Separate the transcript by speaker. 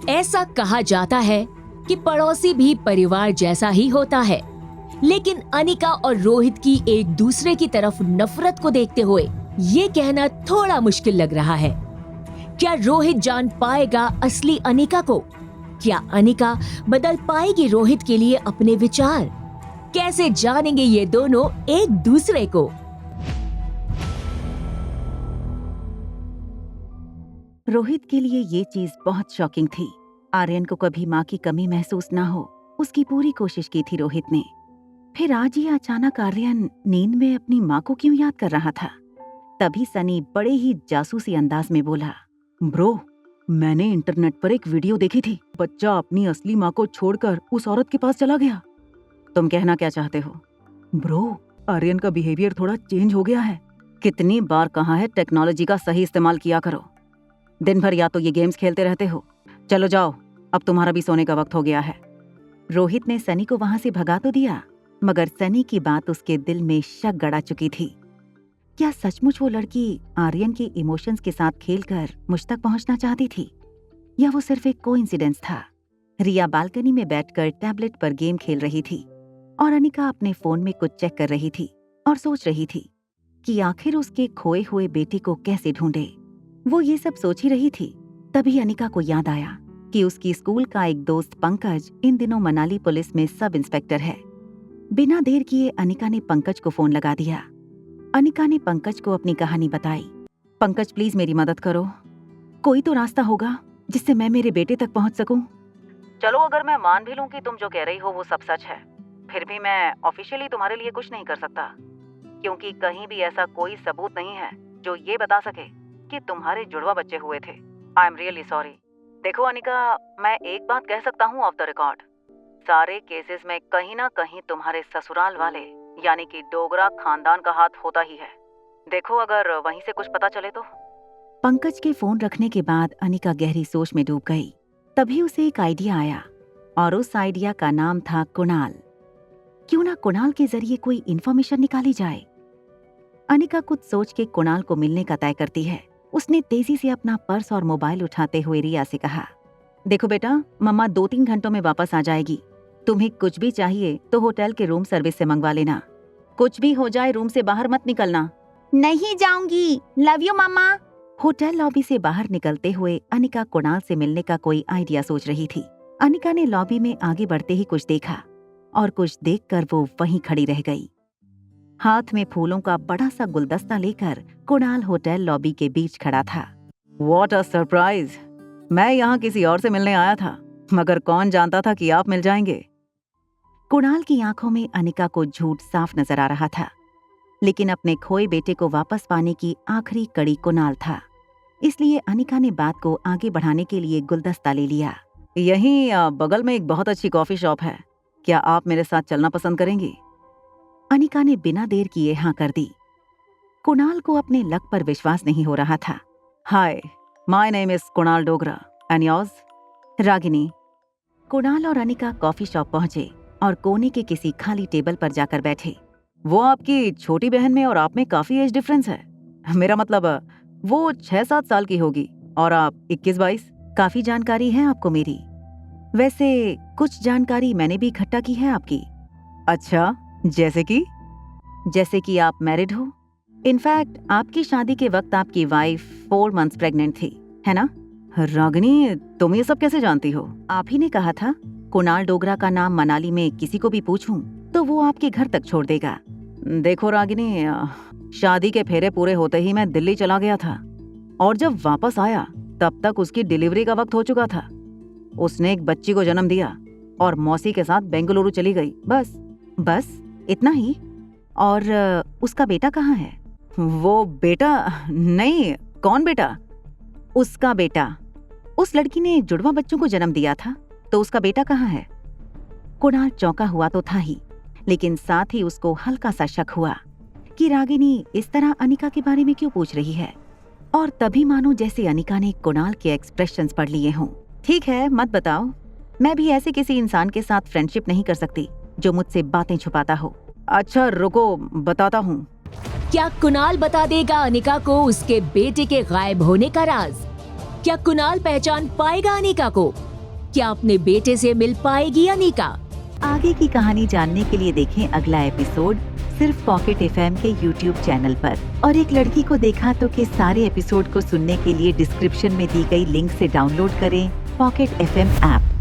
Speaker 1: ऐसा कहा जाता है कि पड़ोसी भी परिवार जैसा ही होता है, लेकिन अनिका और रोहित की एक दूसरे की तरफ नफरत को देखते हुए ये कहना थोड़ा मुश्किल लग रहा है। क्या रोहित जान पाएगा असली अनिका को? क्या अनिका बदल पाएगी रोहित के लिए अपने विचार? कैसे जानेंगे ये दोनों एक दूसरे को?
Speaker 2: रोहित के लिए ये चीज बहुत शॉकिंग थी। आर्यन को कभी माँ की कमी महसूस ना हो, उसकी पूरी कोशिश की थी रोहित ने। फिर आज ही अचानक आर्यन नींद में अपनी माँ को क्यों याद कर रहा था? तभी सनी बड़े ही जासूसी अंदाज में बोला,
Speaker 3: ब्रो, मैंने इंटरनेट पर एक वीडियो देखी थी। बच्चा अपनी असली माँ को छोड़कर उस औरत के पास चला गया।
Speaker 2: तुम कहना क्या चाहते हो?
Speaker 3: ब्रो, आर्यन का बिहेवियर थोड़ा चेंज हो गया है।
Speaker 2: कितनी बार कहा है टेक्नोलॉजी का सही इस्तेमाल किया करो। दिन भर या तो ये गेम्स खेलते रहते हो। चलो जाओ, अब तुम्हारा भी सोने का वक्त हो गया है। रोहित ने सनी को वहां से भगा तो दिया, मगर सनी की बात उसके दिल में शक गड़ा चुकी थी। क्या सचमुच वो लड़की आर्यन के इमोशंस के साथ खेलकर मुझ तक पहुंचना चाहती थी, या वो सिर्फ एक कोइंसिडेंस था? रिया बालकनी में बैठकर टैबलेट पर गेम खेल रही थी और अनिका अपने फोन में कुछ चेक कर रही थी और सोच रही थी कि आखिर उसके खोए हुए बेटे को कैसे ढूंढे। वो ये सब सोच ही रही थी, तभी अनिका को याद आया कि उसकी स्कूल का एक दोस्त पंकज इन दिनों मनाली पुलिस में सब इंस्पेक्टर है। बिना देर किए अनिका ने पंकज को फोन लगा दिया। अनिका ने पंकज को अपनी कहानी बताई। पंकज, प्लीज मेरी मदद करो। कोई तो रास्ता होगा जिससे मैं मेरे बेटे तक पहुंच सकूं।
Speaker 3: चलो, अगर मैं मान भी लूं कि तुम जो कह रही हो वो सब सच है, फिर भी मैं ऑफिशियली तुम्हारे लिए कुछ नहीं कर सकता, क्योंकि कहीं भी ऐसा कोई सबूत नहीं है जो ये बता सके कि तुम्हारे जुड़वा बच्चे हुए थे। I am really sorry. देखो अनिका, मैं एक बात कह सकता हूँ ऑफ द रिकॉर्ड, सारे केसेस में कहीं ना कहीं तुम्हारे ससुराल वाले यानी कि डोगरा खानदान का हाथ होता ही है। देखो, अगर वहीं से कुछ पता चले तो।
Speaker 2: पंकज के फोन रखने के बाद अनिका गहरी सोच में डूब गई। तभी उसे एक आइडिया आया, और उस आइडिया का नाम था कुणाल। क्यों ना कुणाल के जरिए कोई इन्फॉर्मेशन निकाली जाए। अनिका कुछ सोच के कुणाल को मिलने का तय करती है। उसने तेजी से अपना पर्स और मोबाइल उठाते हुए रिया से कहा, देखो बेटा, मम्मा 2-3 घंटों में वापस आ जाएगी। तुम्हें कुछ भी चाहिए तो होटल के रूम सर्विस से मंगवा लेना। कुछ भी हो जाए रूम से बाहर मत निकलना। नहीं जाऊंगी, love you mama. Hotel lobby से बाहर निकलते हुए अनिका कुणाल से मिलने का कोई आइडिया सोच रही थी। अनिका ने लॉबी में आगे बढ़ते ही कुछ देखा, और कुछ देखकर वो वहीं खड़ी रह गई। हाथ में फूलों का बड़ा सा गुलदस्ता लेकर कुणाल होटल लॉबी के बीच खड़ा था।
Speaker 3: What a surprise! मैं यहाँ किसी और से मिलने आया था, मगर कौन जानता था कि आप मिल जाएंगे।
Speaker 2: कुणाल की आंखों में अनिका को झूठ साफ नजर आ रहा था, लेकिन अपने खोए बेटे को वापस पाने की आखिरी कड़ी कुणाल था। इसलिए अनिका ने बात को आगे बढ़ाने के लिए गुलदस्ता ले लिया।
Speaker 3: यहीं बगल में एक बहुत अच्छी कॉफी शॉप है, क्या आप मेरे साथ चलना पसंद करेंगी?
Speaker 2: अनिका ने बिना देर किए हाँ कर दी। कुणाल को अपने लक पर विश्वास नहीं हो रहा था।
Speaker 3: Hi, my name is Kunal Dogra and yours?
Speaker 2: Ragini. Kunal और अनिका कॉफी शॉप पहुंचे और कोने के किसी खाली टेबल पर जाकर बैठे।
Speaker 3: वो आपकी छोटी बहन में और आप में काफी एज डिफरेंस है। मेरा मतलब वो 6-7 साल की होगी और आप 21-22।
Speaker 2: काफी जानकारी है आपको मेरी। वैसे कुछ जानकारी मैंने भी इकट्ठा की है आपकी।
Speaker 3: अच्छा, जैसे कि
Speaker 2: आप मैरिड हो। इनफैक्ट आपकी शादी के वक्त आपकी वाइफ 4 मंथ्स प्रेग्नेंट थी, है ना?
Speaker 3: रागिनी, तुम ये सब कैसे जानती हो?
Speaker 2: आप ही ने कहा था कुणाल डोगरा का नाम मनाली में किसी को भी पूछूं तो वो आपके घर तक छोड़ देगा।
Speaker 3: देखो रागिनी, शादी के फेरे पूरे होते ही मैं दिल्ली चला गया था, और जब वापस आया तब तक उसकी डिलीवरी का वक्त हो चुका था। उसने एक बच्ची को जन्म दिया और मौसी के साथ बेंगलुरु चली गई।
Speaker 2: बस इतना ही? और उसका बेटा कहाँ है?
Speaker 3: वो बेटा नहीं। कौन बेटा?
Speaker 2: उसका बेटा। उस लड़की ने जुड़वा बच्चों को जन्म दिया था, तो उसका बेटा कहाँ है? कुणाल चौंका हुआ तो था ही, लेकिन साथ ही उसको हल्का सा शक हुआ कि रागिनी इस तरह अनिका के बारे में क्यों पूछ रही है, और तभी मानो जैसे अनिका ने कुणाल के एक्सप्रेशंस पढ़ लिए हों। ठीक है, मत बताओ, मैं भी ऐसे किसी इंसान के साथ फ्रेंडशिप नहीं कर सकती जो मुझसे बातें छुपाता हो।
Speaker 3: अच्छा रुको, बताता हूँ।
Speaker 1: क्या कुणाल बता देगा अनिका को उसके बेटे के गायब होने का राज? क्या कुणाल पहचान पाएगा अनिका को? क्या अपने बेटे से मिल पाएगी अनिका?
Speaker 4: आगे की कहानी जानने के लिए देखें अगला एपिसोड सिर्फ पॉकेट एफएम के यूट्यूब चैनल पर। और एक लड़की को देखा तो के सारे एपिसोड को सुनने के लिए डिस्क्रिप्शन में दी गई लिंक से डाउनलोड करें पॉकेट एफएम ऐप।